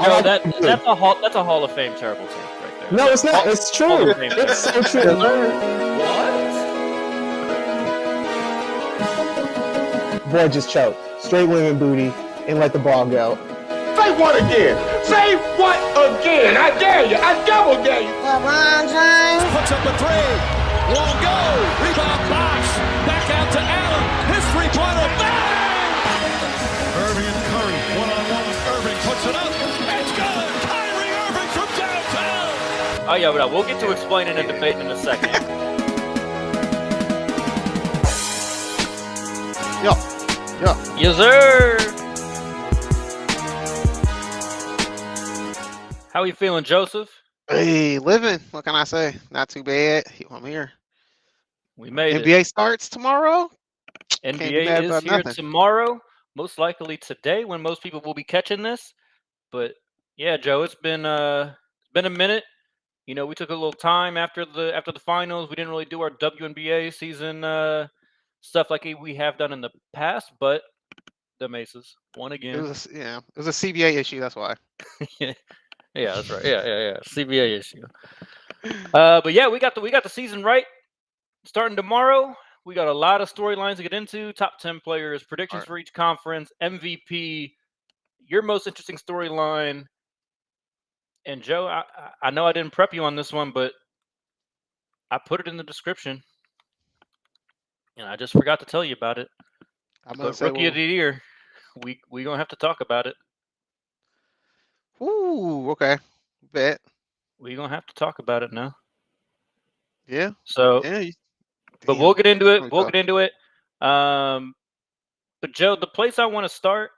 Joe, that's a Hall of Fame terrible take right there. No, it's not. It's true. It's so true. Boy just choked. Straight women booty and let the ball go. Say what again? Say what again? I dare you. I double dare you. LeBron James puts up a three. Won't go. Rebound box. Back out to Allen. His three-pointer. Bang! Irving and Curry. One-on-one. Irving puts it up. It's good. Kyrie Irving from downtown. Oh, yeah, but we'll get to explaining and debating in a second. Yeah. Yes, sir. How are you feeling, Joseph? Hey, living. What can I say? Not too bad. I'm here. We made NBA it. starts tomorrow. NBA is here tomorrow. Most likely today, when most people will be catching this. But yeah, Joe, it's been a minute. You know, we took a little time after the finals. We didn't really do our WNBA season stuff like we have done in the past, but the Maces won again. It was a CBA issue. That's why. Yeah, that's right. Yeah. CBA issue. But yeah, we got the season right. Starting tomorrow, we got a lot of storylines to get into. Top 10 players, predictions for each conference, MVP, your most interesting storyline. And Joe, I know I didn't prep you on this one, but I put it in the description, and I just forgot to tell you about it. But Rookie of the Year, we gonna have to talk about it. Ooh, okay. Bet. We're gonna have to talk about it now. Yeah. So, but we'll get into it. But Joe, the place I want to start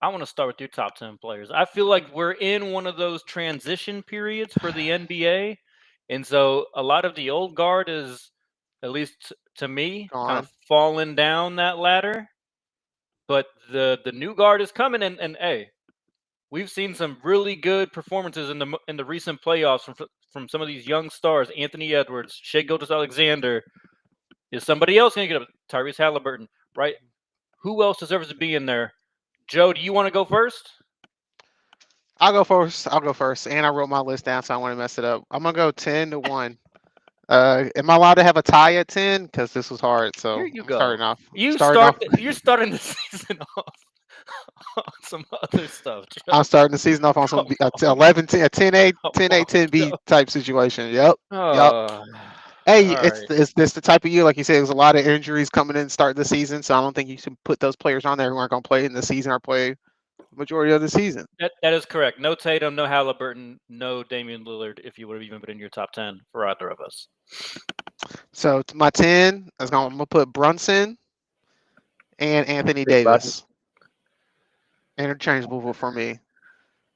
with your top 10 players. I feel like we're in one of those transition periods for the NBA, and so a lot of the old guard is, at least to me, kind of falling down that ladder. But the new guard is coming, and hey, we've seen some really good performances in the recent playoffs from some of these young stars. Anthony Edwards, Shai Gilgeous-Alexander. Is somebody else going to get up? Tyrese Halliburton, right? Who else deserves to be in there? Joe, do you want to go first? I'll go first. And I wrote my list down, so I want to mess it up. I'm gonna go 10-1. Am I allowed to have a tie at 10? Because this was hard. So here you go. Starting off. You're starting the season off on some other stuff. Joe. I'm starting the season off on some 11, 10, 10A, 10A, 10B type situation. Yep. Hey, it's this the type of year, like you said, there's a lot of injuries coming in starting the season, so I don't think you should put those players on there who aren't going to play in the season or play the majority of the season. That is correct. No Tatum, no Halliburton, no Damian Lillard, if you would have even been in your top 10 for either of us. So to my 10, I'm going to put Brunson and Anthony Davis. Interchangeable for me.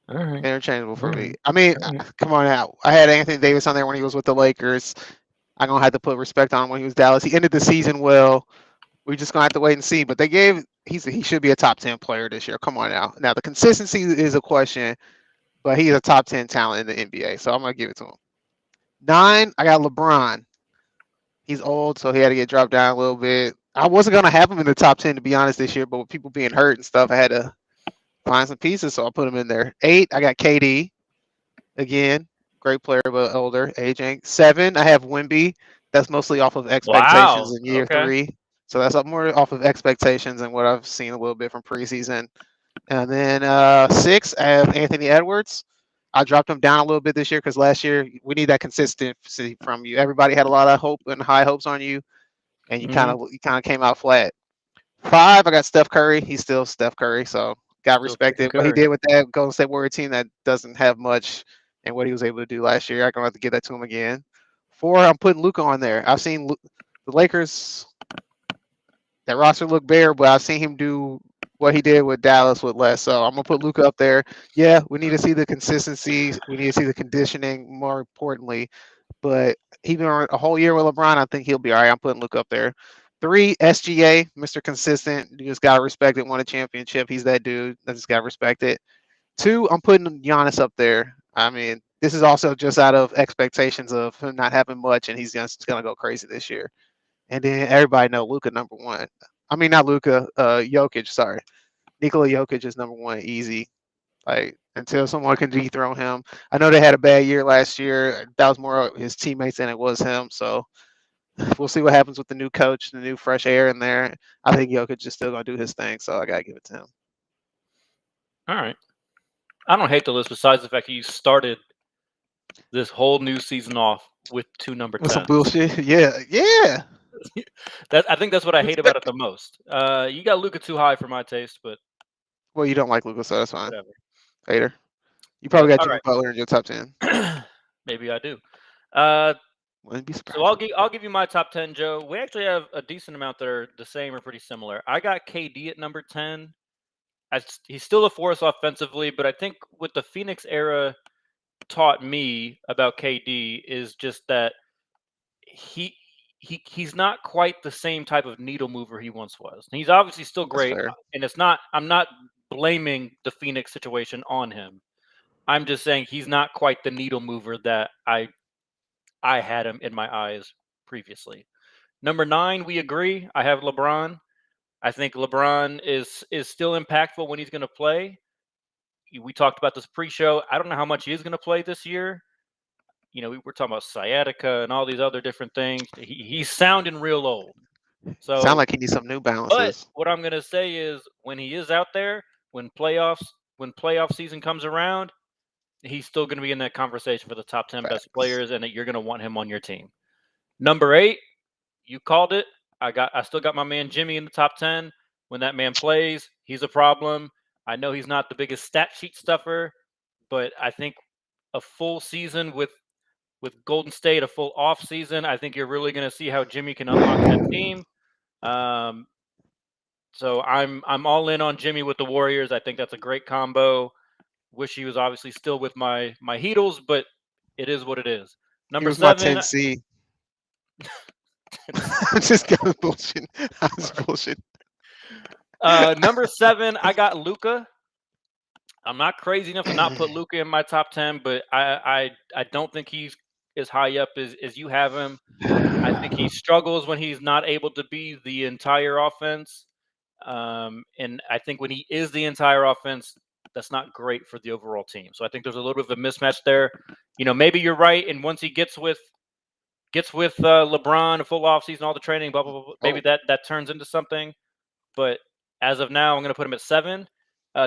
All right. Interchangeable for me. I mean, come on out. I had Anthony Davis on there when he was with the Lakers. I'm going to have to put respect on him when he was Dallas. He ended the season well. We're just going to have to wait and see. But he should be a top 10 player this year. Come on now. Now, the consistency is a question, but he's a top 10 talent in the NBA. So I'm going to give it to him. 9, I got LeBron. He's old, so he had to get dropped down a little bit. I wasn't going to have him in the top 10, to be honest, this year. But with people being hurt and stuff, I had to find some pieces, so I'll put him in there. 8, I got KD. Again. Great player, but older, aging. 7, I have Wemby. That's mostly off of expectations in year 3. So that's more off of expectations and what I've seen a little bit from preseason. And then 6, I have Anthony Edwards. I dropped him down a little bit this year because last year we need that consistency from you. Everybody had a lot of hope and high hopes on you, and you kind of came out flat. 5, I got Steph Curry. He's still Steph Curry, so got respected. What he did with that Golden State Warrior team that doesn't have much. And what he was able to do last year, I'm going to have to give that to him again. 4, I'm putting Luka on there. I've seen the Lakers, that roster look bare, but I've seen him do what he did with Dallas with less. So I'm going to put Luka up there. Yeah, we need to see the consistency. We need to see the conditioning, more importantly. But even a whole year with LeBron, I think he'll be all right. I'm putting Luka up there. 3, SGA, Mr. Consistent. You just got to respect it. Won a championship. He's that dude. I just got to respect it. 2, I'm putting Giannis up there. I mean, this is also just out of expectations of him not having much, and he's just going to go crazy this year. And then everybody know Luka number 1. I mean, not Luka, Jokic, sorry. Nikola Jokic is number 1, easy. Like until someone can dethrone him. I know they had a bad year last year. That was more of his teammates than it was him. So we'll see what happens with the new coach, the new fresh air in there. I think Jokic is still gonna do his thing, so I gotta give it to him. All right. I don't hate the list besides the fact that you started this whole new season off with 2 number 10s. With some bullshit. Yeah. I think that's what I hate about it the most. You got Luka too high for my taste, but Well, you don't like Luka, so that's fine. whatever. Hater. You probably got All Jimmy right. Butler in your top 10. Maybe I do. Wouldn't be surprised. So I'll give you my top 10, Joe. We actually have a decent amount that are the same or pretty similar. I got KD at number 10. He's still a force offensively, but I think what the Phoenix era taught me about KD is just that he's not quite the same type of needle mover he once was. He's obviously still great, and it's not. I'm not blaming the Phoenix situation on him. I'm just saying he's not quite the needle mover that I had him in my eyes previously. Number 9, we agree. I have LeBron. I think LeBron is still impactful when he's going to play. We talked about this pre-show. I don't know how much he is going to play this year. You know, we were talking about sciatica and all these other different things. He's sounding real old. So sound like he needs some New Balances. But what I'm going to say is when he is out there, when playoff season comes around, he's still going to be in that conversation for the top 10 best players, and that you're going to want him on your team. Number 8, you called it. I still got my man Jimmy in the top 10. When that man plays, he's a problem. I know he's not the biggest stat sheet stuffer, but I think a full season with Golden State, a full off season, I think you're really going to see how Jimmy can unlock that team. So I'm all in on Jimmy with the Warriors. I think that's a great combo. Wish he was obviously still with my Heatles, but it is what it is. Number 7, my 10C. I'm just kind of bullshit. I was bullshit. Number 7, I got Luka. I'm not crazy enough to not put Luka in my top 10, but I don't think he's as high up as you have him. I think he struggles when he's not able to be the entire offense. And I think when he is the entire offense, that's not great for the overall team. So I think there's a little bit of a mismatch there. You know, maybe you're right. And once he gets with LeBron, a full offseason, all the training, blah, blah, blah, maybe that turns into something. But as of now, I'm going to put him at 7.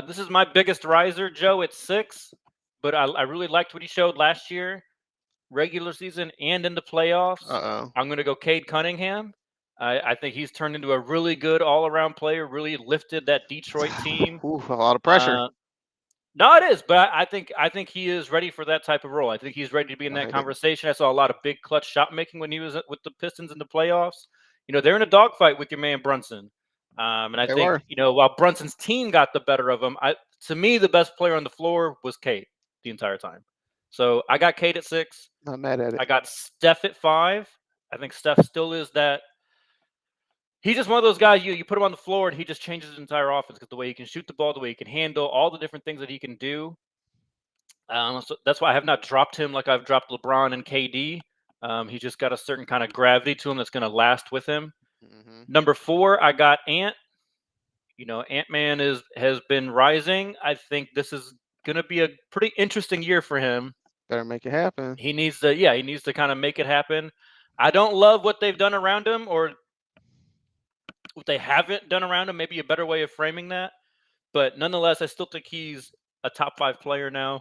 This is my biggest riser, Joe, at 6. But I really liked what he showed last year, regular season and in the playoffs. I'm going to go Cade Cunningham. I think he's turned into a really good all-around player, really lifted that Detroit team. Ooh, a lot of pressure. No, it is, but I think he is ready for that type of role. I think he's ready to be in that conversation. I saw a lot of big clutch shot making when he was with the Pistons in the playoffs. You know, they're in a dogfight with your man Brunson. And I think, you know, while Brunson's team got the better of him, to me, the best player on the floor was Cade the entire time. So I got Cade at 6. Not mad at it. I got Steph at 5. I think Steph still is that. He's just one of those guys, you put him on the floor and he just changes his entire offense because the way he can shoot the ball, the way he can handle, all the different things that he can do. So that's why I have not dropped him like I've dropped LeBron and KD. He's just got a certain kind of gravity to him that's going to last with him. Mm-hmm. Number 4, I got Ant. You know, Ant-Man has been rising. I think this is going to be a pretty interesting year for him. Better make it happen. He needs to kind of make it happen. I don't love what they've done around him, or what they haven't done around him, maybe a better way of framing that. But nonetheless, I still think he's a top 5 player now.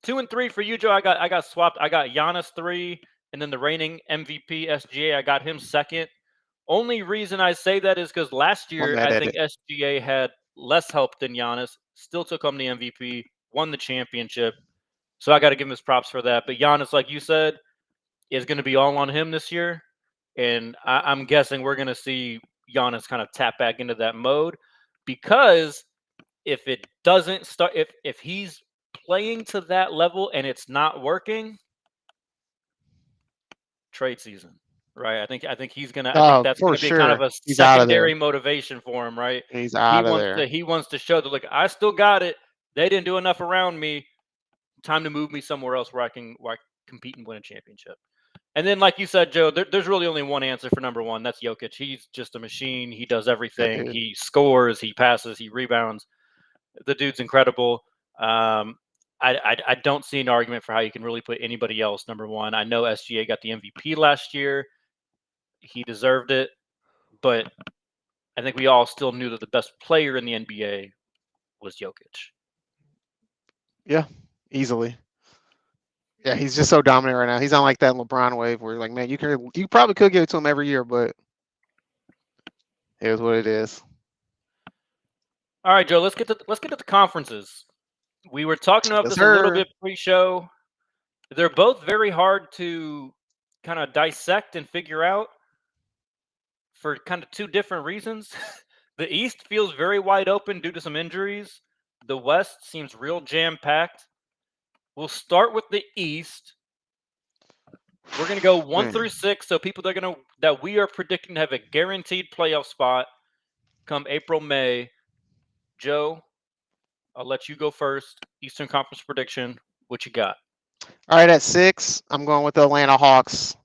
2 and 3 for you, Joe. I got swapped. I got Giannis 3, and then the reigning MVP, SGA, I got him 2nd. Only reason I say that is because last year, I think SGA had less help than Giannis, still took home the MVP, won the championship. So I got to give him his props for that. But Giannis, like you said, is going to be all on him this year. And I'm guessing we're going to see Giannis kind of tap back into that mode, because if it doesn't start, if he's playing to that level and it's not working, trade season, right? I think he's going to. I think that's going to be kind of a secondary motivation for him, right? He's out of there. He wants to show that, look, I still got it. They didn't do enough around me. Time to move me somewhere else where I can compete and win a championship. And then, like you said, Joe, there's really only one answer for number 1. That's Jokic. He's just a machine. He does everything. He scores. He passes. He rebounds. The dude's incredible. I don't see an argument for how you can really put anybody else number one. I know SGA got the MVP last year. He deserved it, but I think we all still knew that the best player in the NBA was Jokic. Yeah, easily. Yeah, he's just so dominant right now. He's on like that LeBron wave where like, man, you probably could give it to him every year, but here's what it is. All right, Joe, let's get to the conferences. We were talking about this a little bit pre-show. They're both very hard to kind of dissect and figure out for kind of two different reasons. The East feels very wide open due to some injuries. The West seems real jam-packed. We'll start with the East. We're going to go 1 through 6, so people that we are predicting to have a guaranteed playoff spot come April, May. Joe, I'll let you go first. Eastern Conference prediction. What you got? All right, at 6, I'm going with the Atlanta Hawks.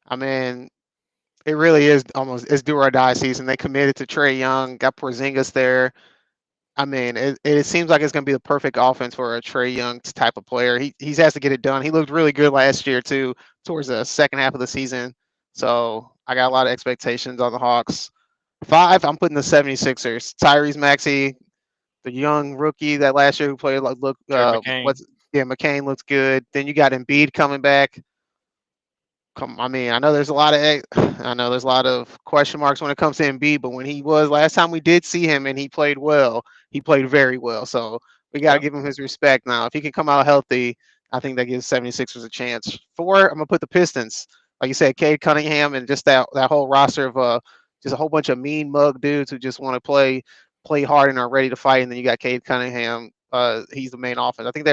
I mean, it really is it's do or die season. They committed to Trae Young, got Porzingis there. I mean, it seems like it's going to be the perfect offense for a Trae Young type of player. He has to get it done. He looked really good last year too, towards the second half of the season. So I got a lot of expectations on the Hawks. 5, I'm putting the 76ers. Tyrese Maxey, the young rookie that last year who played McCain looks good. Then you got Embiid coming back. I know there's a lot of question marks when it comes to Embiid, but when he was last time we did see him and he played well, he played very well. So we got to give him his respect now. If he can come out healthy, I think that gives 76ers a chance. 4, I'm gonna put the Pistons. Like you said, Cade Cunningham and just that whole roster of just a whole bunch of mean mug dudes who just want to play hard and are ready to fight. And then you got Cade Cunningham. He's the main offense. I think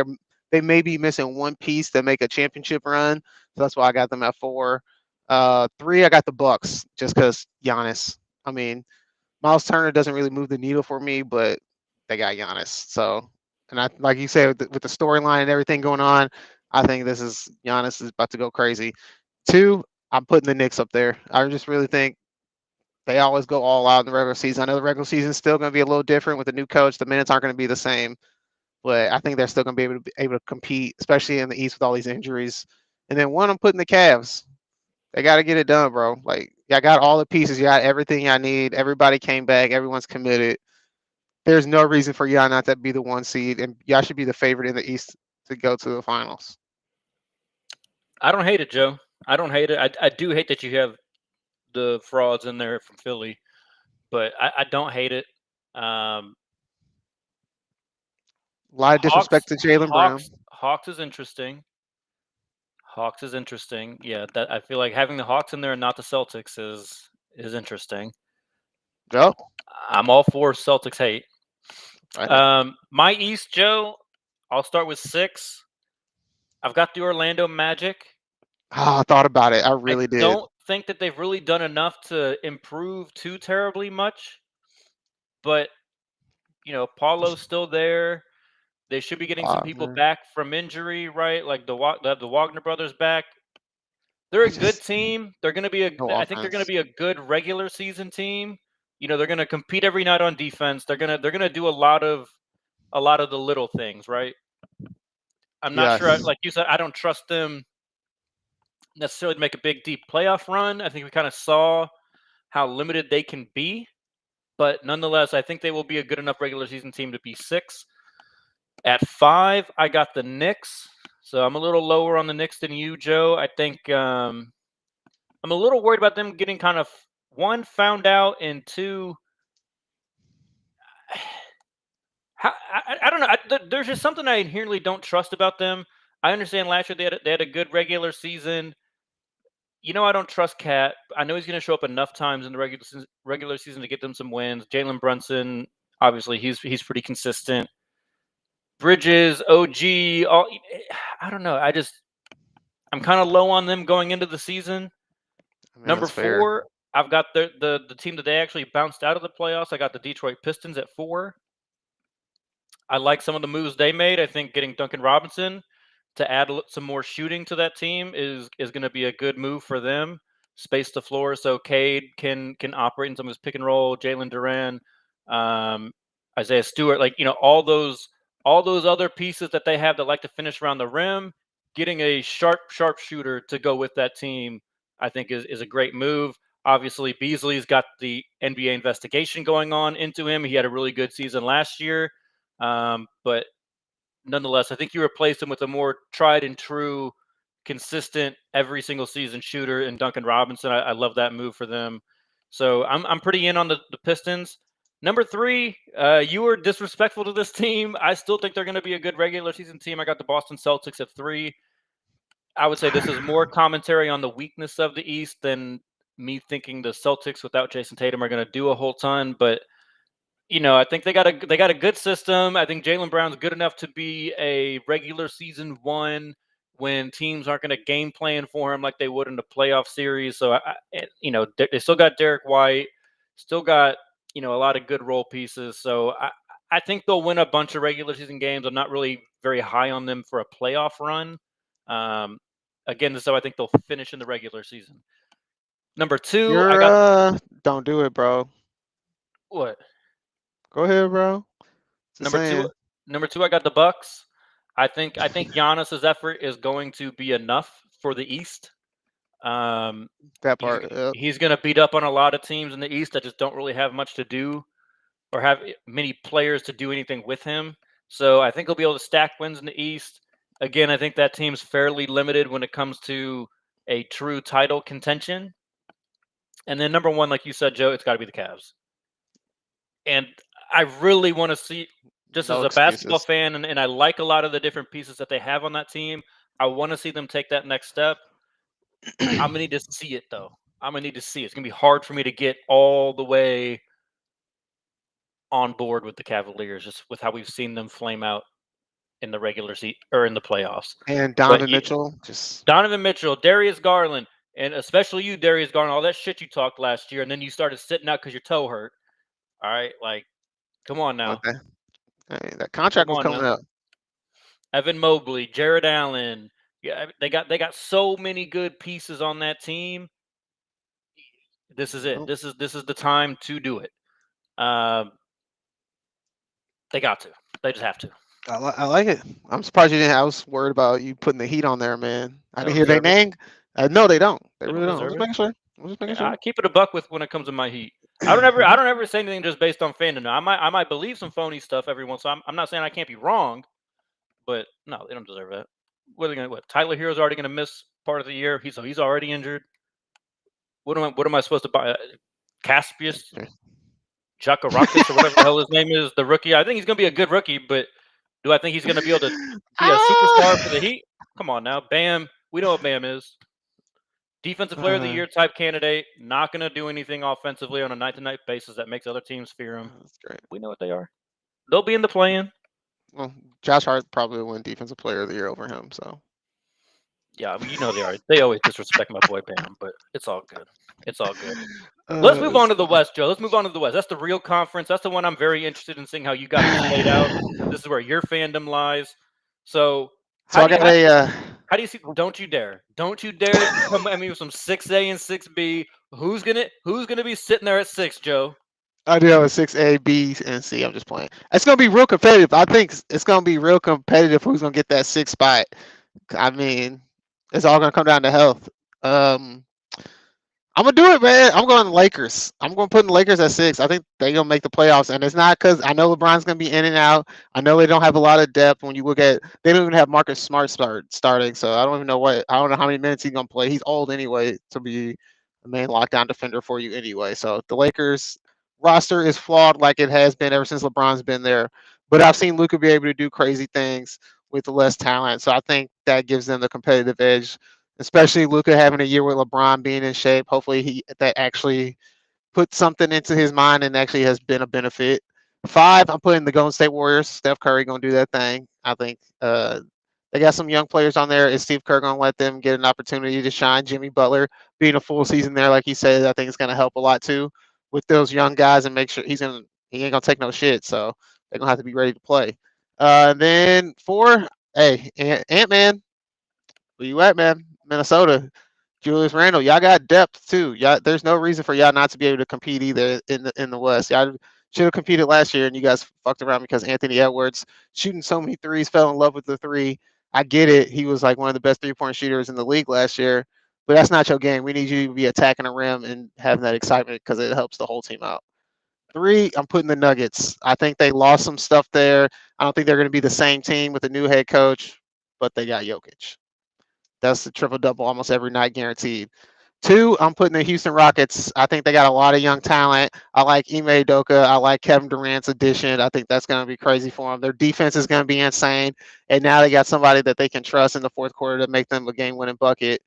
they may be missing one piece to make a championship run. So that's why I got them at 4. 3, I got the Bucks just because Giannis. I mean, Miles Turner doesn't really move the needle for me, but they got Giannis. So, and like you said, with the storyline and everything going on, I think Giannis is about to go crazy. 2, I'm putting the Knicks up there. I just really think they always go all out in the regular season. I know the regular season is still going to be a little different with the new coach. The minutes aren't going to be the same, but I think they're still going to be able to compete, especially in the East with all these injuries. And then 1, I'm putting the Cavs. They got to get it done, bro. Like, y'all got all the pieces. You got everything y'all need. Everybody came back. Everyone's committed. There's no reason for y'all not to be the 1 seed, and y'all should be the favorite in the East to go to the finals. I don't hate it, Joe. I don't hate it. I do hate that you have the frauds in there from Philly, but I don't hate it. A lot of disrespect to Jaylen Brown. Hawks is interesting. Yeah, that I feel like having the Hawks in there and not the Celtics is interesting. Yep. I'm all for Celtics hate. Right. My East, Joe, I'll start with 6. I've got the Orlando Magic. Oh, I thought about it. I really did. I don't think that they've really done enough to improve too terribly much. But, Paulo's still there. They should be getting some people back from injury, right? Like the Wagner brothers back. They're a good team. They're going to be I think they're going to be a good regular season team. They're going to compete every night on defense. They're going to do a lot of the little things, right? I'm not sure. Like you said, I don't trust them necessarily to make a big, deep playoff run. I think we kind of saw how limited they can be. But nonetheless, I think they will be a good enough regular season team to be 6. At 5, I got the Knicks. So I'm a little lower on the Knicks than you, Joe. I think I'm a little worried about them getting kind of, 1, found out, and 2, I don't know. There's just something I inherently don't trust about them. I understand last year they had a good regular season. I don't trust Cat. I know he's going to show up enough times in the regular season to get them some wins. Jalen Brunson, obviously, he's pretty consistent. Bridges, OG, I don't know. I'm kind of low on them going into the season. Number 4, I've got the team that they actually bounced out of the playoffs. I got the Detroit Pistons at 4. I like some of the moves they made. I think getting Duncan Robinson to add some more shooting to that team is going to be a good move for them. Space the floor so Cade can operate in some of his pick and roll. Jalen Duran. Isaiah Stewart, like, all those other pieces that they have that like to finish around the rim, getting a sharp shooter to go with that team, I think is a great move. Obviously, Beasley's got the NBA investigation going on into him. He had a really good season last year. But nonetheless, I think you replaced him with a more tried and true, consistent, every single season shooter in Duncan Robinson. I love that move for them. So I'm pretty in on the Pistons. Number 3, you were disrespectful to this team. I still think they're going to be a good regular season team. I got the Boston Celtics at 3. I would say this is more commentary on the weakness of the East than me thinking the Celtics without Jason Tatum are going to do a whole ton. But I think they got a good system. I think Jaylen Brown's good enough to be a regular season 1 when teams aren't going to game plan for him like they would in the playoff series. So they still got Derek White, still got a lot of good role pieces. So I think they'll win a bunch of regular season games. I'm not really very high on them for a playoff run. Again, so I think they'll finish in the regular season. Number 2, don't do it, bro. What? Go ahead, bro. Number two, I got the Bucks. I think Giannis's effort is going to be enough for the East. That part. He's going to beat up on a lot of teams in the East that just don't really have much to do or have many players to do anything with him. So I think he'll be able to stack wins in the East. Again, I think that team's fairly limited when it comes to a true title contention. And then number 1, like you said, Joe, it's got to be the Cavs. And I really want to see, just as a basketball fan, and I like a lot of the different pieces that they have on that team, I want to see them take that next step. I'm going to need to see it, though. I'm going to need to see it. It's going to be hard for me to get all the way on board with the Cavaliers, just with how we've seen them flame out in the regular season or in the playoffs. And Donovan Mitchell, Darius Garland, and especially you, Darius Garland, all that shit you talked last year, and then you started sitting out because your toe hurt. All right, like, come on now. Okay. Hey, that contract was coming up. Evan Mobley, Jared Allen. Yeah, they got so many good pieces on that team. This is it. This is the time to do it. They got to. They just have to. I like it. I'm surprised you didn't. I was worried about you putting the heat on there, man. I didn't hear their name. No, they don't. They really don't. I'm just making sure. I keep it a buck with when it comes to my heat. I don't ever say anything just based on fandom. I might believe some phony stuff every once. So I'm not saying I can't be wrong, but no, they don't deserve that. What are they gonna? What? Tyler Hero's already gonna miss part of the year. He's already injured. What am I supposed to buy? Caspius, Chakarakis, or whatever the hell his name is, the rookie. I think he's gonna be a good rookie, but do I think he's gonna be able to be a superstar for the Heat? Come on now, Bam. We know what Bam is. Defensive player of the year type candidate, not going to do anything offensively on a night-to-night basis that makes other teams fear him. That's great. We know what they are. They'll be in the play-in. Well, Josh Hart probably will win defensive player of the year over him. So, yeah, I mean, they are. They always disrespect my boy Bam, but it's all good. It's all good. Let's move on to the West, Joe. Let's move on to the West. That's the real conference. That's the one I'm very interested in seeing how you guys laid out. This is where your fandom lies. So how do you see? Don't you dare come at me with some 6A and 6B. Who's gonna be sitting there at 6, Joe? I do have a 6A, B, and C. I'm just playing. It's gonna be real competitive. I think it's gonna be real competitive. Who's gonna get that 6th spot? I mean, it's all gonna come down to health. I'm gonna do it, man. I'm going Lakers. I'm gonna put the Lakers at 6. I think they're gonna make the playoffs, and it's not because I know LeBron's gonna be in and out. I know they don't have a lot of depth. When you look at, they don't even have Marcus Smart starting, so I don't know how many minutes he's gonna play. He's old anyway to be the main lockdown defender for you anyway. So the Lakers roster is flawed like it has been ever since LeBron's been there. But I've seen Luka be able to do crazy things with less talent, so I think that gives them the competitive edge. Especially Luka having a year with LeBron being in shape. Hopefully that actually put something into his mind and actually has been a benefit. 5, I'm putting the Golden State Warriors. Steph Curry gonna do that thing. I think they got some young players on there. Is Steve Kerr gonna let them get an opportunity to shine? Jimmy Butler being a full season there, like he said, I think it's gonna help a lot too with those young guys and make sure he ain't gonna take no shit. So they're gonna have to be ready to play. Then 4, hey, Ant-Man, where you at, man? Minnesota, Julius Randle, y'all got depth too. Y'all, there's no reason for y'all not to be able to compete either in the West. Y'all Should have competed last year, and you guys fucked around because Anthony Edwards shooting so many threes, fell in love with the three. I get it. He was like one of the best 3-point shooters in the league last year, but that's not your game. We need you to be attacking the rim and having that excitement because it helps the whole team out. 3, I'm putting the Nuggets. I think they lost some stuff there. I don't think they're going to be the same team with the new head coach, but they got Jokic. That's the triple-double almost every night guaranteed. 2, I'm putting the Houston Rockets. I think they got a lot of young talent. I like Ime Udoka. I like Kevin Durant's addition. I think that's going to be crazy for them. Their defense is going to be insane. And now they got somebody that they can trust in the fourth quarter to make them a game-winning bucket.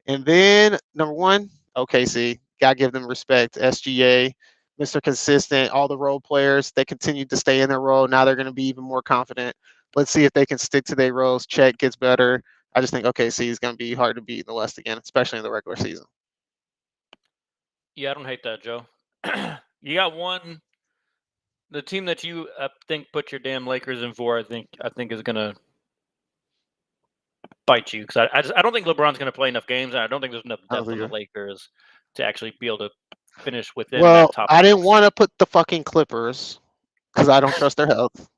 And then, number 1, OKC. Got to give them respect. SGA, Mr. Consistent, all the role players, they continue to stay in their role. Now they're going to be even more confident. Let's see if they can stick to their roles. Chet gets better. I just think OKC is going to be hard to beat in the West again, especially in the regular season. Yeah, I don't hate that, Joe. You got the team that you think put your damn Lakers in for. I think is going to bite you because I don't think LeBron's going to play enough games, and I don't think there's enough depth on the Lakers to actually be able to finish within that top. I didn't want to put the fucking Clippers because I don't trust their health.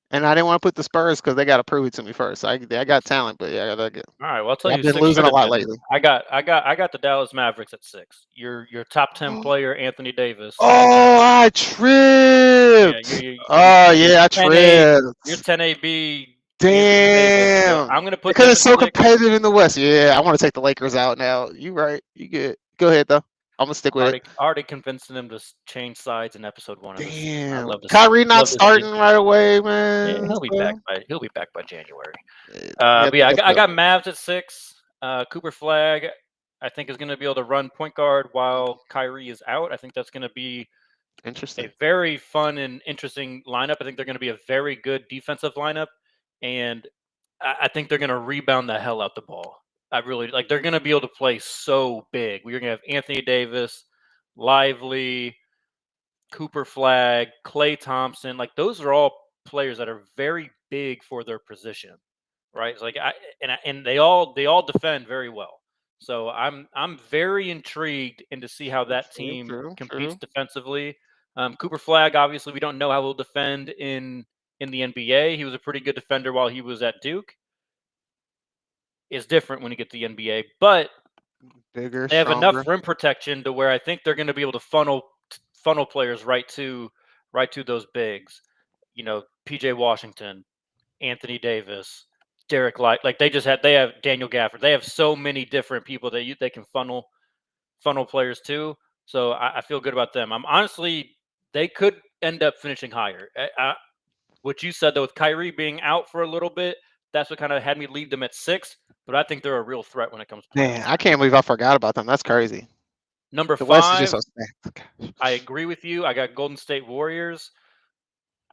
And I didn't want to put the Spurs because they got to prove it to me first. I got talent, but yeah, I got to get. All right, well, I'll tell you, I've been losing a lot lately. I got the Dallas Mavericks at 6. Your top 10 player, Anthony Davis. Oh, I tripped. I tripped. You're 10 AB. Damn. So I'm gonna put because it's so competitive in the West. Yeah, I want to take the Lakers out now. You right. You good. Go ahead though. I'm gonna stick with it. Already convincing them to change sides in episode 1. Damn, Kyrie not starting right away, man. Yeah, he'll be back by January. But yeah, I got Mavs at 6. Cooper Flag, I think, is going to be able to run point guard while Kyrie is out. I think that's going to be interesting. A very fun and interesting lineup. I think they're going to be a very good defensive lineup, and I think they're going to rebound the hell out the ball. I really like. They're going to be able to play so big. We're going to have Anthony Davis, Lively, Cooper Flag, Klay Thompson. Like, those are all players that are very big for their position, right? It's like and they all defend very well. So I'm very intrigued to see how that team competes defensively. Cooper Flag, obviously, we don't know how he'll defend in the NBA. He was a pretty good defender while he was at Duke. Is different when you get to the NBA, but bigger, they have enough rim protection to where I think they're going to be able to funnel players right to those bigs. You know, PJ Washington, Anthony Davis, Derek Light. Like they have Daniel Gafford. They have so many different people that they can funnel players to. So I feel good about them. I'm honestly, they could end up finishing higher. What you said though, with Kyrie being out for a little bit, that's what kind of had me leave them at 6. But I think they're a real threat when it comes to Man, I can't believe I forgot about them. That's crazy. Number 5, West is just so stacked. I agree with you. I got Golden State Warriors.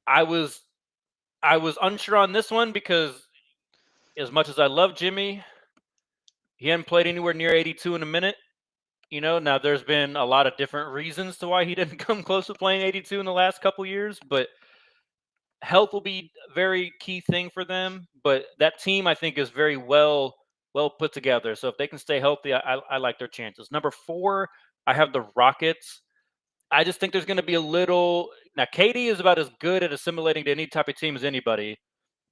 I was unsure on this one because as much as I love Jimmy, he hadn't played anywhere near 82 in a minute. You know, now there's been a lot of different reasons to why he didn't come close to playing 82 in the last couple years, but health will be a very key thing for them. But that team, I think, is very well put together. So if they can stay healthy, I like their chances. Number 4, I have the Rockets. I just think there's going to be a little – now, KD is about as good at assimilating to any type of team as anybody,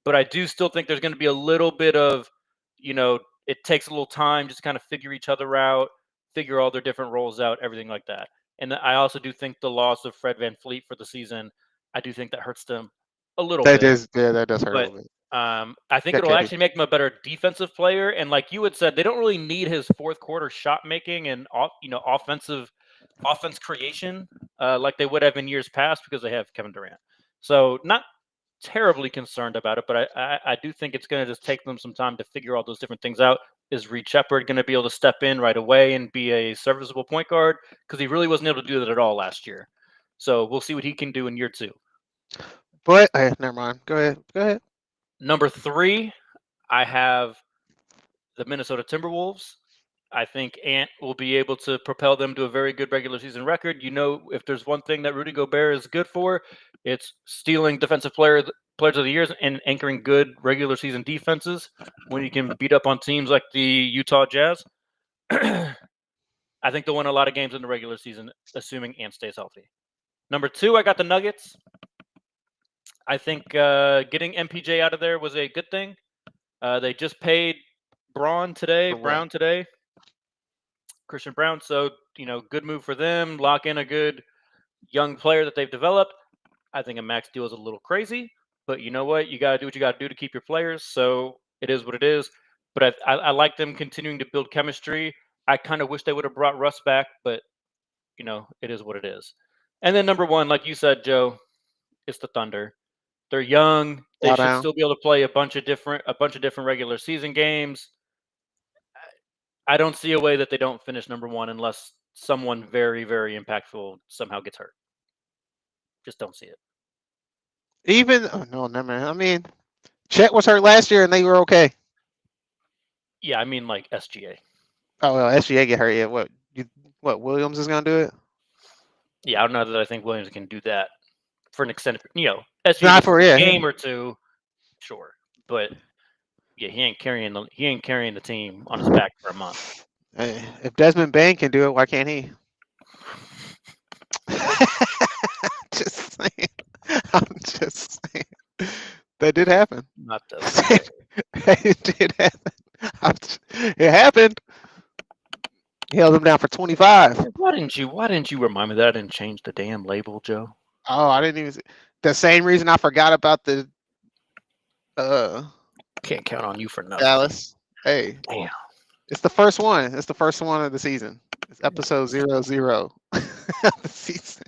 but I do still think there's going to be a little bit of, you know, it takes a little time just to kind of figure each other out, figure all their different roles out, everything like that. And I also do think the loss of Fred VanVleet for the season, I do think that hurts them a little bit. That does hurt a little bit. I think it'll actually make him a better defensive player. And like you had said, they don't really need his fourth quarter shot making and offense creation like they would have in years past because they have Kevin Durant. So not terribly concerned about it, but I do think it's going to just take them some time to figure all those different things out. Is Reed Shepherd going to be able to step in right away and be a serviceable point guard? Because he really wasn't able to do that at all last year. So we'll see what he can do in year 2. But never mind. Go ahead. Number 3, I have the Minnesota Timberwolves. I think Ant will be able to propel them to a very good regular season record. You know, if there's one thing that Rudy Gobert is good for, it's stealing defensive players of the year and anchoring good regular season defenses when you can beat up on teams like the Utah Jazz. I think they'll win a lot of games in the regular season, assuming Ant stays healthy. Number 2, I got the Nuggets. I think getting MPJ out of there was a good thing. They just paid Brown today, Christian Brown. So, good move for them. Lock in a good young player that they've developed. I think a max deal is a little crazy, but you know what? You got to do what you got to do to keep your players. So it is what it is. But I like them continuing to build chemistry. I kind of wish they would have brought Russ back, but it is what it is. And then number 1, like you said, Joe, it's the Thunder. They're young. They should still be able to play a bunch of different regular season games. I don't see a way that they don't finish number 1 unless someone very, very impactful somehow gets hurt. Just don't see it. No, never. I mean, Chet was hurt last year and they were okay. Yeah, I mean like SGA. Oh well, SGA get hurt. Yeah, what? Williams is gonna do it? Yeah, I don't know that I think Williams can do that for an extended. SGA not for a game or two, sure, but yeah, he ain't carrying the team on his back for a month. Hey, if Desmond Bain can do it, why can't he? Just saying. I'm just saying. That did happen. Not It did happen. It happened. He held him down for 25. Why didn't you remind me that I didn't change the damn label, Joe? Oh, I didn't even. The same reason I forgot about the. Can't count on you for nothing. Dallas. Hey. Damn. It's the first one. It's the first one of the season. It's episode 00 of the season.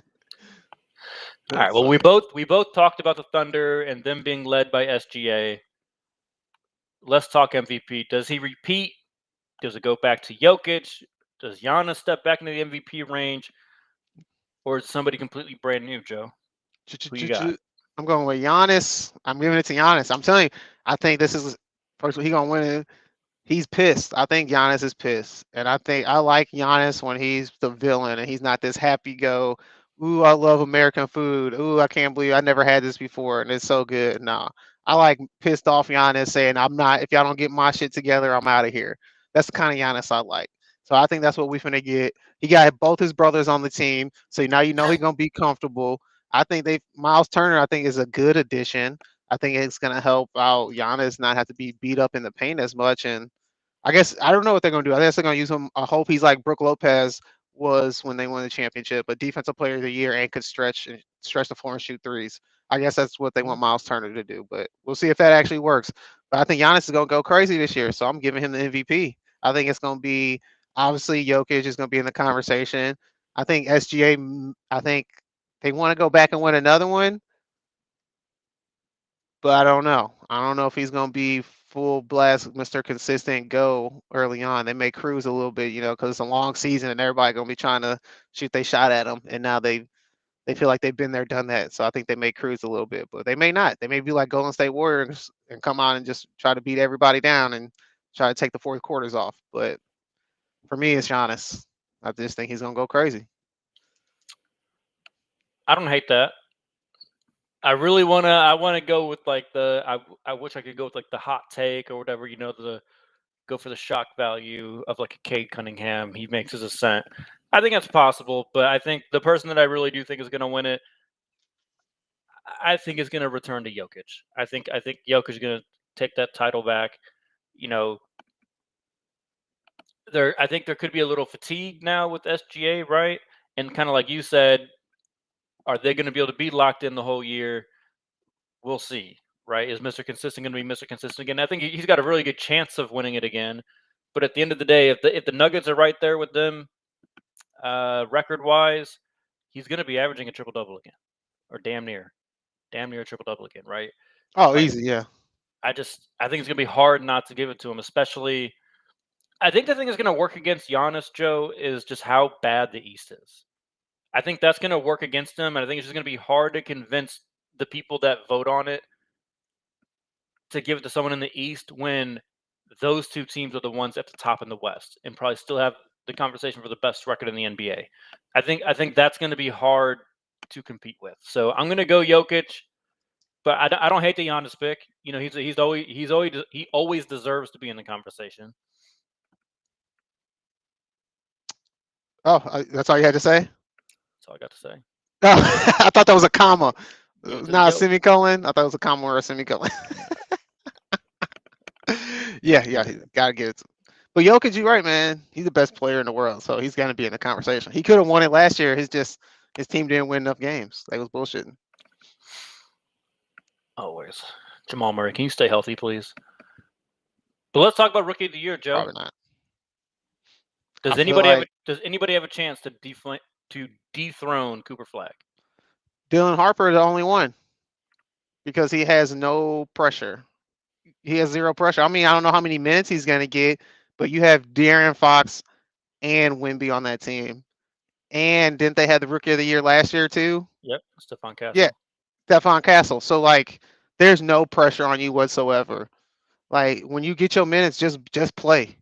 All right. Well, we both talked about the Thunder and them being led by SGA. Let's talk MVP. Does he repeat? Does it go back to Jokic? Does Giannis step back into the MVP range? Or is somebody completely brand new, Joe? Who you got? I'm going with Giannis. I'm giving it to Giannis. I'm telling you, I think this is first. He gonna win it. He's pissed. I think Giannis is pissed, and I like Giannis when he's the villain and he's not this happy go. Ooh, I love American food. Ooh, I can't believe I never had this before and it's so good. No, I like pissed off Giannis saying, "I'm not. If y'all don't get my shit together, I'm out of here." That's the kind of Giannis I like. So I think that's what we're gonna get. He got both his brothers on the team, so now he's gonna be comfortable. I think Miles Turner, I think, is a good addition. I think it's gonna help out Giannis not have to be beat up in the paint as much. And I guess I don't know what they're gonna do. I guess they're gonna use him. I hope he's like Brook Lopez was when they won the championship, a defensive player of the year and could stretch the floor and shoot threes. I guess that's what they want Miles Turner to do, but we'll see if that actually works. But I think Giannis is gonna go crazy this year, so I'm giving him the MVP. I think it's gonna be obviously Jokic is gonna be in the conversation. I think SGA. I think they want to go back and win another one, but I don't know. I don't know if he's gonna be full blast, Mr. Consistent go early on. They may cruise a little bit, because it's a long season and everybody gonna be trying to shoot their shot at them, and now they feel like they've been there, done that. So I think they may cruise a little bit, but they may not. They may be like Golden State Warriors and come out and just try to beat everybody down and try to take the fourth quarters off. But for me, it's Giannis. I just think he's gonna go crazy. I don't hate that. I really wanna go with like I wish I could go with like the hot take or whatever, go for the shock value of like a Cade Cunningham. He makes his ascent. I think that's possible, but I think the person that I really do think is gonna win it, I think is gonna return to Jokic. I think Jokic is gonna take that title back. I think there could be a little fatigue now with SGA, right? And kind of like you said, are they going to be able to be locked in the whole year? We'll see, right? Is Mr. Consistent going to be Mr. Consistent again? I think he's got a really good chance of winning it again. But at the end of the day, if the Nuggets are right there with them, record-wise, he's going to be averaging a triple-double again, or damn near a triple-double again, right? Oh, easy, yeah. I think it's going to be hard not to give it to him, especially. I think the thing that's going to work against Giannis, Joe, is just how bad the East is. I think that's going to work against him, and I think it's just going to be hard to convince the people that vote on it to give it to someone in the East when those two teams are the ones at the top in the West and probably still have the conversation for the best record in the NBA. I think that's going to be hard to compete with. So I'm going to go Jokic, but I don't hate the Giannis pick. He always deserves to be in the conversation. Oh, that's all you had to say? That's all I got to say. I thought that was a comma, Went to the not a yoke. semicolon. I thought it was a comma or a semicolon. yeah, gotta get it. But Jokic, you're right, man. He's the best player in the world, so he's gonna be in the conversation. He could have won it last year. His team didn't win enough games. They was bullshitting. Always. Jamal Murray, can you stay healthy, please? But let's talk about Rookie of the Year, Joe. Probably not. Does I feel anybody have a chance to dethrone Cooper Flag? Dylan Harper, the only one, because he has no pressure. He has zero pressure. I mean, I don't know how many minutes he's gonna get, but you have De'Aaron Fox and Wemby on that team. And didn't they have the Rookie of the Year last year too? Yep, Stephon Castle. Yeah, Stephon Castle. So like, there's no pressure on you whatsoever. Like when you get your minutes, just play.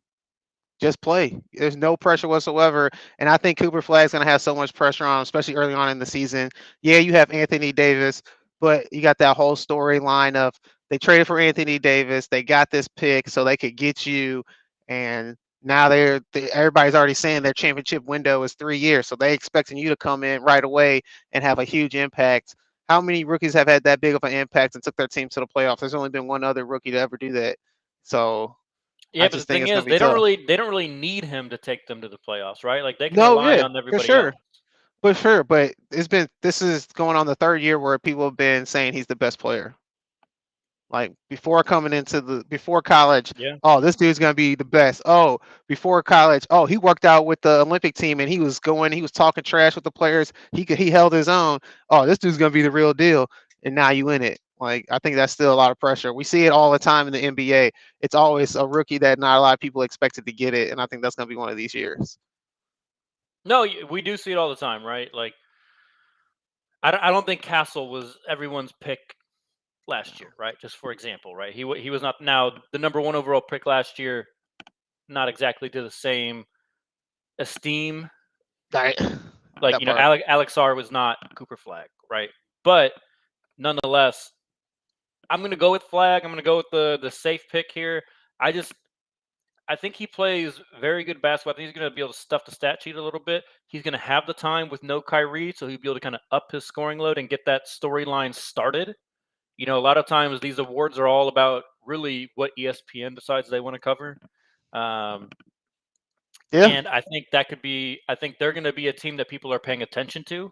Just play. There's no pressure whatsoever. And I think Cooper Flag's gonna have so much pressure on him, especially early on in the season. Yeah, you have Anthony Davis, but you got that whole storyline of they traded for Anthony Davis, they got this pick so they could get you, and now everybody's already saying their championship window is 3 years, so they expecting you to come in right away and have a huge impact. How many rookies have had that big of an impact and took their team to the playoffs? There's only been one other rookie to ever do that. So yeah, but the thing is, they don't really need him to take them to the playoffs, right? Like they can rely on everybody else. For sure, but this is going on the third year where people have been saying he's the best player. Like before college, yeah. Oh, this dude's gonna be the best. Oh, before college, oh, he worked out with the Olympic team and he was talking trash with the players. He held his own. Oh, this dude's gonna be the real deal. And now you in it. Like I think that's still a lot of pressure. We see it all the time in the NBA. It's always a rookie that not a lot of people expected to get it, and I think that's gonna be one of these years. No, we do see it all the time, right? Like I don't think Castle was everyone's pick last year, right? Just for example, right? He was not now the number 1 overall pick last year, not exactly to the same esteem. Right. Like, Alex R was not Cooper Flag, right? But nonetheless, I'm going to go with Flag. I'm going to go with the safe pick here. I think he plays very good basketball. I think he's going to be able to stuff the stat sheet a little bit. He's going to have the time with no Kyrie, so he'll be able to kind of up his scoring load and get that storyline started. You know, a lot of times these awards are all about really what ESPN decides they want to cover. Yeah. And I think they're going to be a team that people are paying attention to.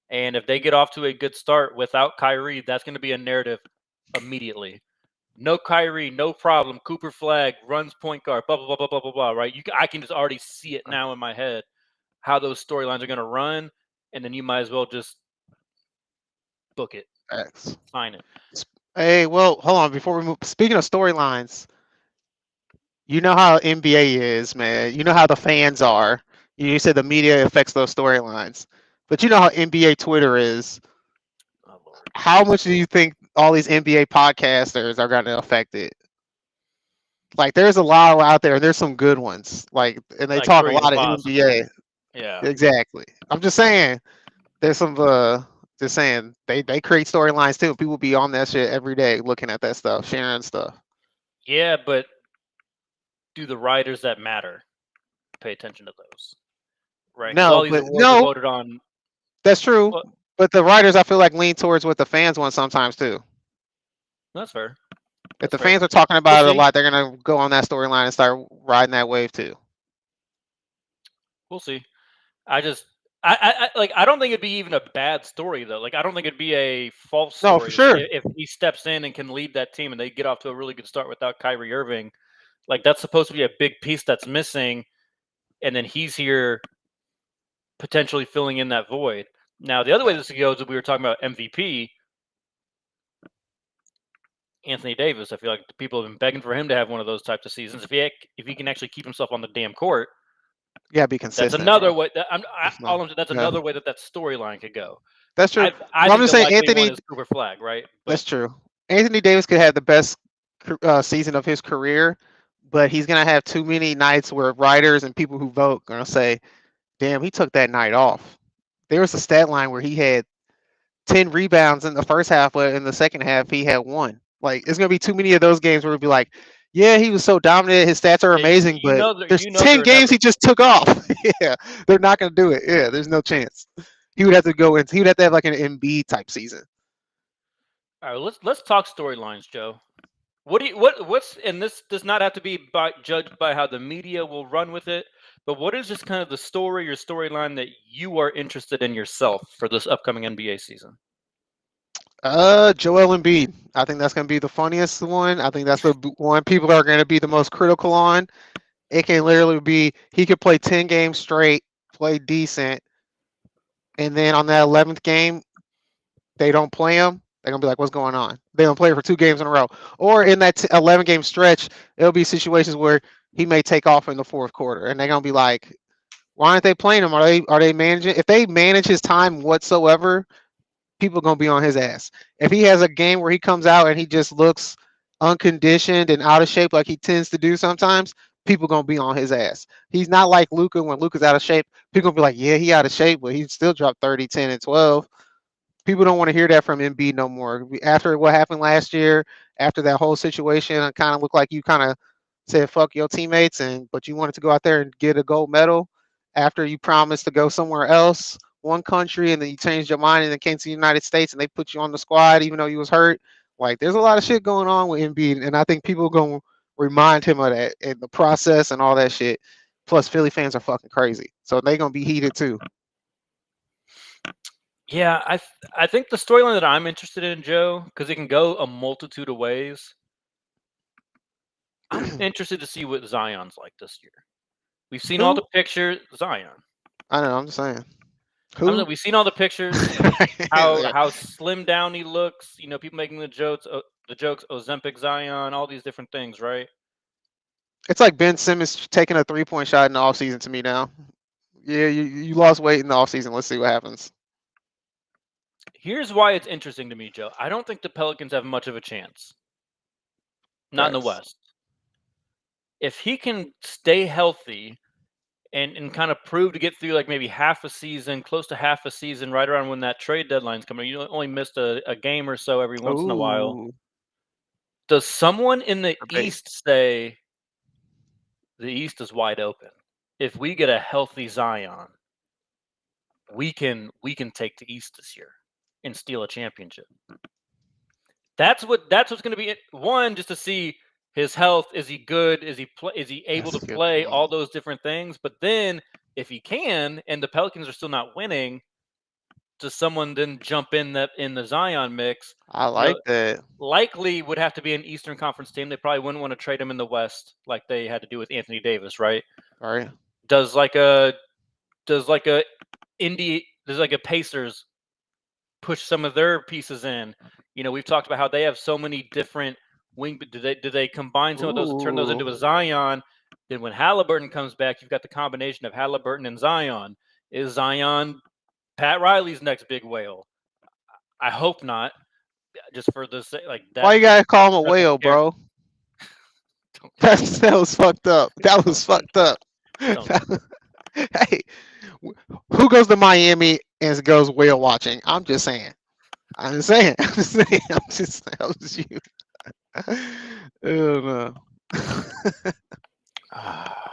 And if they get off to a good start without Kyrie, that's going to be a narrative immediately. No Kyrie, no problem. Cooper Flag runs point guard, blah, blah, blah, blah, blah, blah, blah, right? I can just already see it now in my head, how those storylines are going to run. And then you might as well just book it. X. Sign it. Hey, well, hold on. Before we move, speaking of storylines, you know how NBA is, man. You know how the fans are. You said the media affects those storylines. But you know how NBA Twitter is. Oh, Lord. How much do you think all these NBA podcasters are going to affect it? Like, there's a lot out there. There's some good ones. Like, and they talk a lot of NBA. Yeah. Exactly. I'm just saying, there's some, just saying, they create storylines too. People be on that shit every day looking at that stuff, sharing stuff. Yeah, but do the writers that matter pay attention to those? Right? No, but no. Voted on. That's true. But the writers, I feel like, lean towards what the fans want sometimes too. That's fair. If the fans are talking about it a lot, they're gonna go on that storyline and start riding that wave too. We'll see. I don't think it'd be even a bad story though. Like I don't think it'd be a false story. No, for sure. If he steps in and can lead that team and they get off to a really good start without Kyrie Irving, like that's supposed to be a big piece that's missing, and then he's here potentially filling in that void. Now, the other way this goes, we were talking about MVP, Anthony Davis. I feel like people have been begging for him to have one of those types of seasons. If he can actually keep himself on the damn court, yeah, be consistent. That's another way. That's another way that storyline could go. That's true. I'm just saying Anthony is Cooper Flag, right? That's true. Anthony Davis could have the best season of his career, but he's gonna have too many nights where writers and people who vote are gonna say, "Damn, he took that night off." There was a stat line where he had 10 rebounds in the first half, but in the second half he had 1. Like, it's gonna be too many of those games where it'll be like, yeah, he was so dominant, his stats are amazing, but there's 10 games he just took off. Yeah, they're not gonna do it. Yeah, there's no chance. He would have to go into. He would have to have like an Embiid type season. All right, let's talk storylines, Joe. What's and this does not have to be judged by how the media will run with it, but what is just kind of the story or storyline that you are interested in yourself for this upcoming NBA season? Joel Embiid. I think that's going to be the funniest one. I think that's the one people are going to be the most critical on. It can literally be he could play 10 games straight, play decent, and then on that 11th game, they don't play him. They're going to be like, what's going on? They don't play for 2 games in a row. Or in that 11-game stretch, it'll be situations where he may take off in the 4th quarter, and they're going to be like, why aren't they playing him? Are they managing? If they manage his time whatsoever, people are going to be on his ass. If he has a game where he comes out and he just looks unconditioned and out of shape like he tends to do sometimes, people going to be on his ass. He's not like Luka. When Luka's out of shape, people going to be like, yeah, he out of shape, but he still dropped 30, 10, and 12. People don't want to hear that from Embiid no more. After what happened last year, after that whole situation, it kind of looked like you kind of said, fuck your teammates, but you wanted to go out there and get a gold medal after you promised to go somewhere else, one country, and then you changed your mind and then came to the United States and they put you on the squad even though you was hurt. Like, there's a lot of shit going on with Embiid, and I think people are going to remind him of that and the process and all that shit. Plus, Philly fans are fucking crazy, so they're going to be heated too. Yeah, I think the storyline that I'm interested in, Joe, because it can go a multitude of ways. I'm interested to see what Zion's like this year. We've seen all the pictures. Zion. I know. I'm just saying. We've seen all the pictures. how slim down he looks. You know, people making the jokes. Ozempic Zion, all these different things, right? It's like Ben Simmons taking a 3-point shot in the offseason to me now. Yeah, you lost weight in the offseason. Let's see what happens. Here's why it's interesting to me, Joe. I don't think the Pelicans have much of a chance. Not in the West. If he can stay healthy and kind of prove to get through like maybe half a season, close to half a season, right around when that trade deadline's coming, you only missed a game or so every once in a while. Does someone in the East say the East is wide open? If we get a healthy Zion, we can take the East this year and steal a championship. That's what's going to be one, just to see his health. Is he good? Is he able to play all those different things? But then if he can, and the Pelicans are still not winning, does someone then jump in the Zion mix? I like that. Likely would have to be an Eastern Conference team. They probably wouldn't want to trade him in the West like they had to do with Anthony Davis, right? All right. Does a Pacers push some of their pieces in? You know, we've talked about how they have so many different wing. Do they combine some of those and turn those into a Zion? Then when Halliburton comes back, you've got the combination of Halliburton and Zion. Is Zion Pat Riley's next big whale? I hope not. Just for the like that. Why you gotta call him a whale, bro? That was fucked up. That was fucked up. Hey, who goes to Miami and goes whale watching? I'm just saying. That was you. Oh no.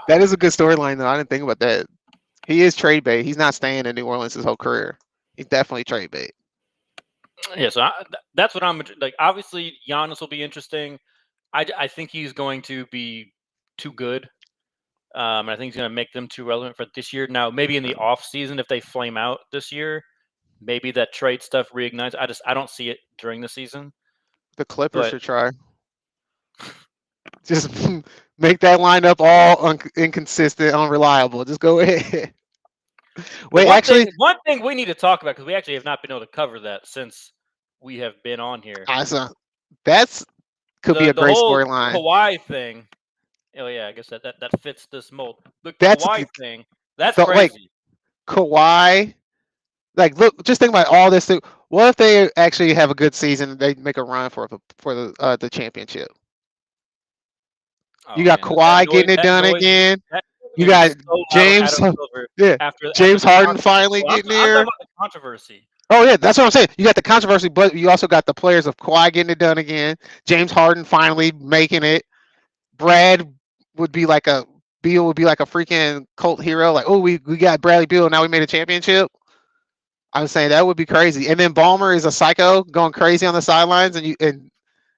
That is a good storyline though. I didn't think about that. He is trade bait. He's not staying in New Orleans his whole career. He's definitely trade bait. Yeah, so that's what I'm like. Obviously, Giannis will be interesting. I think he's going to be too good. I think he's going to make them too relevant for this year. Now, maybe in the off season, if they flame out this year, maybe that trade stuff reignites. I don't see it during the season. The Clippers should try. Just make that lineup all inconsistent, unreliable. Just go ahead. Wait, one thing we need to talk about, because we actually have not been able to cover that since we have been on here. That's could be a great storyline. Kawhi thing. Oh yeah, I guess that fits this mold. The Kawhi thing. That's crazy. Like, Kawhi. Like, look, just think about all this. What if they actually have a good season and they make a run for the championship? You got Kawhi getting it done again. You got James. James Harden finally getting there. The controversy. Oh yeah, that's what I'm saying. You got the controversy, but you also got the players of Kawhi getting it done again. James Harden finally making it. Beal would be like a freaking cult hero. Like, oh, we got Bradley Beal, now we made a championship. I'm saying that would be crazy. And then Ballmer is a psycho going crazy on the sidelines, and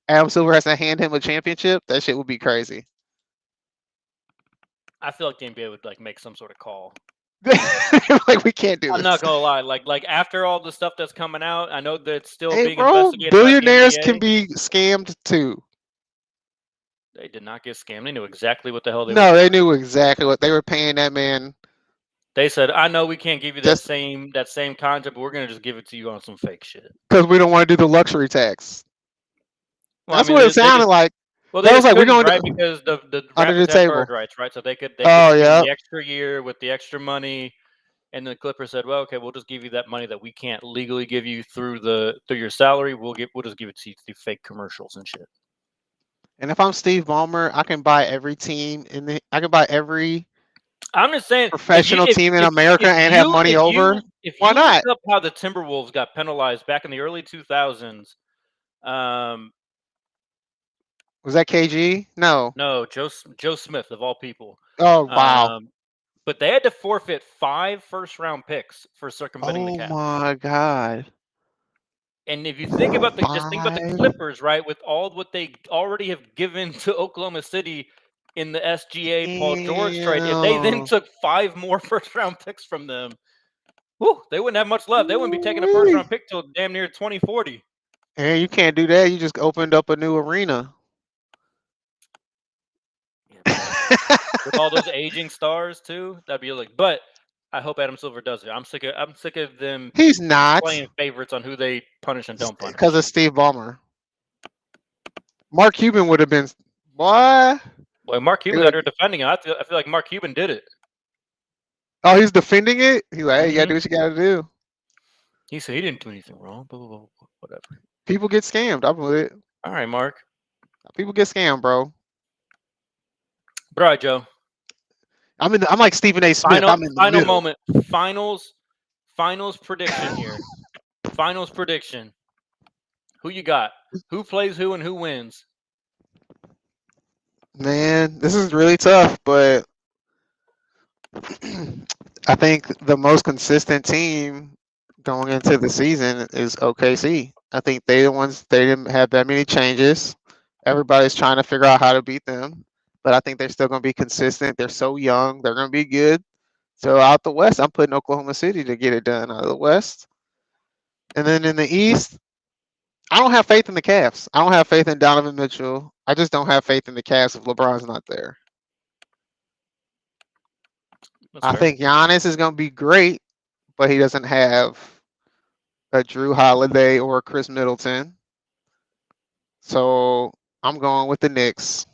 Adam Silver has to hand him a championship. That shit would be crazy. I feel like the NBA would like make some sort of call. Like we can't do this. I'm not gonna lie. Like after all the stuff that's coming out, I know that it's still Hey, being bro, investigated. by the billionaires NBA. can be scammed too. They did not get scammed. They knew exactly what the hell they were No, doing. they knew exactly what they were paying that man. They said, "I know we can't give you that Just- same contract, but we're gonna just give it to you on some fake shit." Because we don't want to do the luxury tax. Well, That's I mean, what they it just- they sounded just- like. Well, That they was just like, we're couldn't, going right, because the under the Raptors have table. bird rights, right? So they could Oh, give yeah. the extra year with the extra money, and the Clippers said, "Well, okay, we'll just give you that money that we can't legally give you through your salary. We'll just give it to you through fake commercials and shit." And if I'm Steve Ballmer, I can buy every team I can buy every I'm just saying, professional team in America and have money over. If Why you not? look up how the Timberwolves got penalized back in the early 2000s, Was that KG? No. no, Joe Smith of all people. Oh, wow. But they had to forfeit 5 first-round picks for circumventing the Oh cap. my God. And if you think about just think about the 5? Clippers, right, with all what they already have given to Oklahoma City in the SGA Paul George trade, if they then Damn. took 5 more first-round picks from them, whew, they wouldn't have much left. They wouldn't be taking a first-round pick till damn near 2040. And you can't do that. You just opened up a new arena. With all those aging stars too, that'd be like. But I hope Adam Silver does it. I'm sick of them He's not. playing favorites on who they punish and don't punish. Because of Steve Ballmer. Mark Cuban would have been. What? Well, Mark Cuban's out there defending it. I feel like Mark Cuban did it. Oh, he's defending it? He's like, hey, you got to do what you got to do. He said he didn't do anything wrong. Blah, blah, blah, whatever. People get scammed. I'm with it. All right, Mark. People get scammed, bro. But all right, Joe. I'm like Stephen A. Smith. I'm in the final middle. moment. Finals prediction here. Finals prediction. Who you got? Who plays who and who wins? Man, this is really tough, but I think the most consistent team going into the season is OKC. I think they didn't have that many changes. Everybody's trying to figure out how to beat them, but I think they're still going to be consistent. They're so young. They're going to be good. So out the West, I'm putting Oklahoma City to get it done out of the West. And then in the East, I don't have faith in the Cavs. I don't have faith in Donovan Mitchell. I just don't have faith in the Cavs if LeBron's not there. I think Giannis is going to be great, but he doesn't have a Drew Holiday or a Chris Middleton. So I'm going with the Knicks.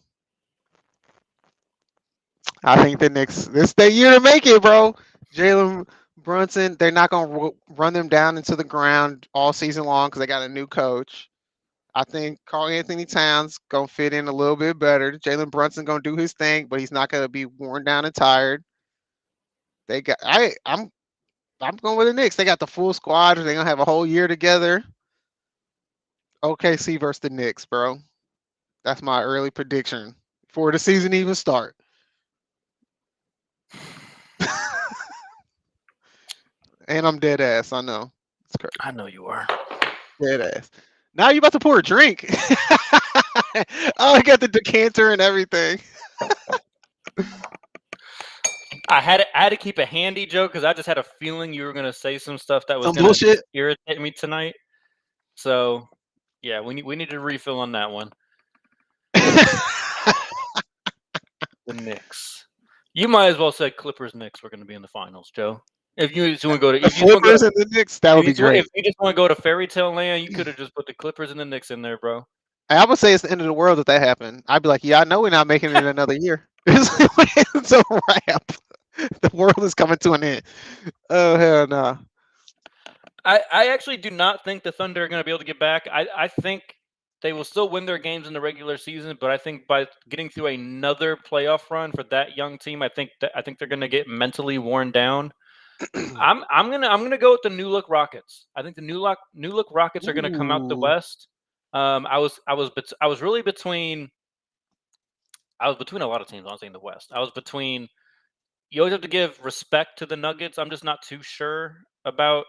I think the Knicks, this is their year to make it, bro. Jalen Brunson, they're not going to run them down into the ground all season long because they got a new coach. I think Karl-Anthony Towns going to fit in a little bit better. Jalen Brunson going to do his thing, but he's not going to be worn down and tired. I'm going with the Knicks. They got the full squad. They're going to have a whole year together. OKC versus the Knicks, bro. That's my early prediction before the season even start. And I'm dead ass. I know. It's crazy. I know you are. Dead ass. Now you about to pour a drink. Oh, I got the decanter and everything. I had to keep it handy, Joe, because I just had a feeling you were going to say some stuff that was Some going to bullshit. irritate me tonight. So, yeah, we need to refill on that one. The Knicks. You might as well say Clippers Knicks were going to be in the finals, Joe. If you just want to go to The Clippers and the Knicks, that would be great. If you just want to go to fairy tale land, you could have just put the Clippers and the Knicks in there, bro. I would say it's the end of the world if that happened. I'd be like, yeah, I know we're not making it another year. It's a wrap. The world is coming to an end. Oh, hell no. I actually do not think the Thunder are going to be able to get back. I think they will still win their games in the regular season, but I think by getting through another playoff run for that young team, I think they're going to get mentally worn down. I'm gonna go with the new look Rockets. I think the new look Rockets are going to come out the West. I was really between. I was between a lot of teams, honestly, in the West. I was between. You always have to give respect to the Nuggets. I'm just not too sure about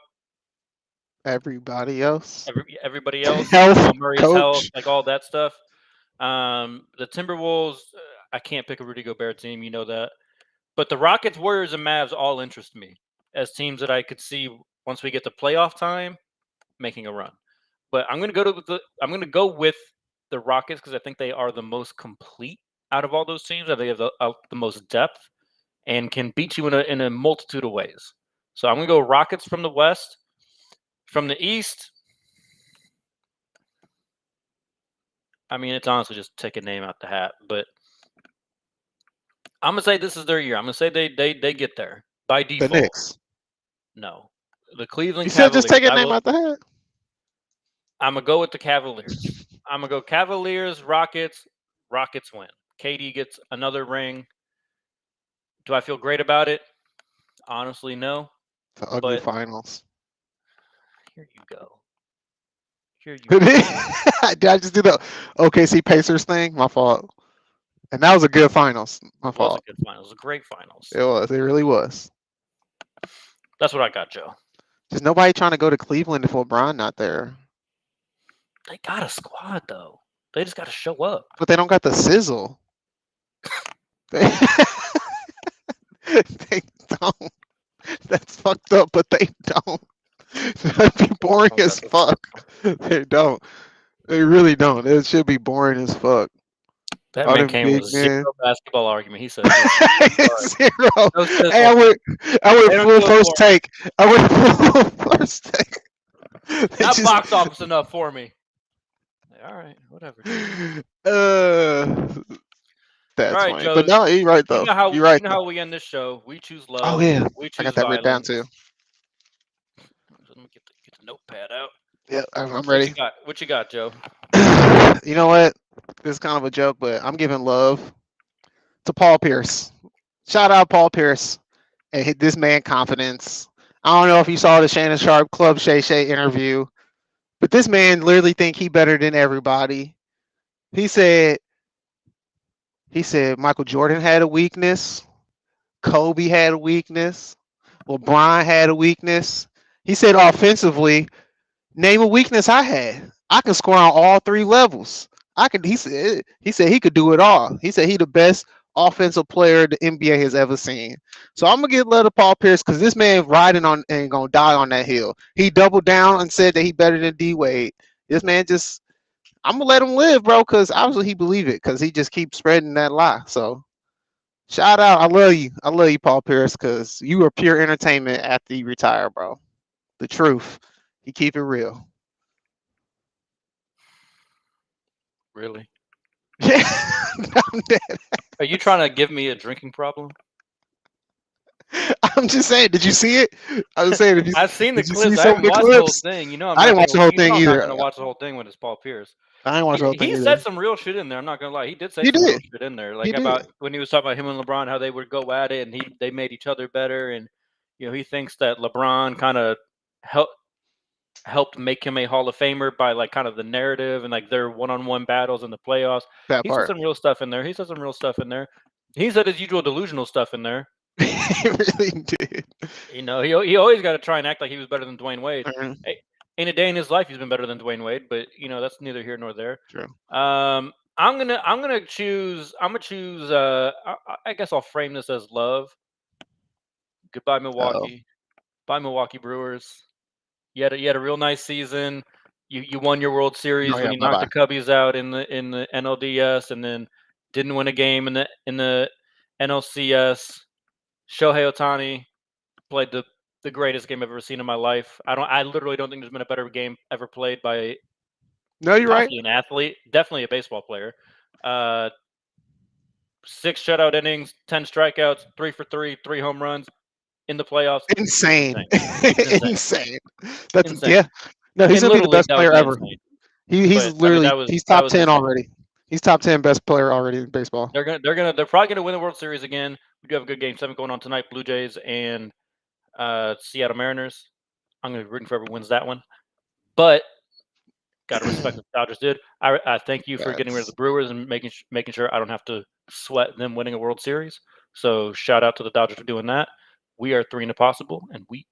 Everybody else. Everybody else, Health, Murray's coach. health, like all that stuff. The Timberwolves, I can't pick a Rudy Gobert team, you know that. But the Rockets, Warriors, and Mavs all interest me as teams that I could see once we get to playoff time making a run. But I'm going to go with the Rockets because I think they are the most complete out of all those teams. They have the most depth and can beat you in a multitude of ways. So I'm going to go Rockets from the West. From the East, I mean, it's honestly just take a name out the hat, but I'm gonna say this is their year. I'm gonna say they get there by default. The Knicks. No, the Cleveland. You said Cavaliers. just take a name out the hat. I'm gonna go with the Cavaliers. I'm gonna go Cavaliers, Rockets. Rockets win. KD gets another ring. Do I feel great about it? Honestly, no. The ugly finals. Here you go. Did I just do the OKC Pacers thing? My fault. And that was a good finals. My fault. It was a good finals. It was a great finals. It was. It really was. That's what I got, Joe. There's nobody trying to go to Cleveland if LeBron not there. They got a squad though. They just got to show up. But they don't got the sizzle. They don't. That's fucked up, but they don't. That'd be boring as fuck. They don't. They really don't. It should be boring as fuck. That man came with a zero basketball argument. He said zero. Hey, I went full first take. I went full first take. Not box office enough for me. All right, whatever. That's right, funny. Joe, But no, you're right though. You're right. You know how we end this show? We choose love. Oh yeah, we choose I got that written down too. Let me get the notepad out. Yeah, I'm ready. What you got, Joe? You know what? This is kind of a joke, but I'm giving love to Paul Pierce. Shout out Paul Pierce and this man confidence. I don't know if you saw the Shannon Sharp Club Shay Shay interview, but this man literally think he better than everybody. He said Michael Jordan had a weakness, Kobe had a weakness, LeBron had a weakness. He said offensively, name a weakness I had. I can score on all three levels. He said he could do it all. He said he the best offensive player the NBA has ever seen. So I'm gonna give love to Paul Pierce because this man riding on and gonna die on that hill. He doubled down and said that he better than D Wade. This man just, I'm gonna let him live, bro, because obviously he believe it because he just keeps spreading that lie. So shout out, I love you, Paul Pierce, because you are pure entertainment after you retire, bro. The truth, you keep it real. Really? Yeah, I'm dead. Are you trying to give me a drinking problem? I'm just saying. Did you see it? I was saying. I've seen the clips. I haven't watched the whole thing. You know, I didn't watch the whole thing either. I'm not gonna watch the whole thing when it's Paul Pierce. I didn't watch the whole thing. He said some real shit in there. I'm not gonna lie. He did say some real shit in there, like about when he was talking about him and LeBron, how they would go at it, and they made each other better, and he thinks that LeBron kind of helped make him a Hall of Famer by like kind of the narrative and like their one-on-one battles in the playoffs. He said some real stuff in there. He said his usual delusional stuff in there. He really did. He always got to try and act like he was better than Dwayne Wade. Mm-hmm. Hey, in a day in his life, he's been better than Dwayne Wade, but that's neither here nor there. True. I'm gonna choose. I guess I'll frame this as love. Goodbye, Milwaukee. Bye, Milwaukee Brewers. You had a real nice season. You won your World Series when you knocked the Cubbies out in the NLDS, and then didn't win a game in the NLCS. Shohei Ohtani played the greatest game I've ever seen in my life. I literally don't think there's been a better game ever played by you're right. An athlete, definitely a baseball player. 6 shutout innings, 10 strikeouts, 3 for 3, 3 home runs in the playoffs. Insane. Insane. That's insane. Yeah. No, he's gonna be the best player ever. He's literally he's top 10 already. He's top 10 best player already in baseball. They're probably gonna win the World Series again. We do have a good game 7 going on tonight. Blue Jays and Seattle Mariners. I'm gonna be rooting for whoever wins that one. But gotta respect what the Dodgers did. I thank you for getting rid of the Brewers and making sure I don't have to sweat them winning a World Series. So shout out to the Dodgers for doing that. We are 3 and a possible, and we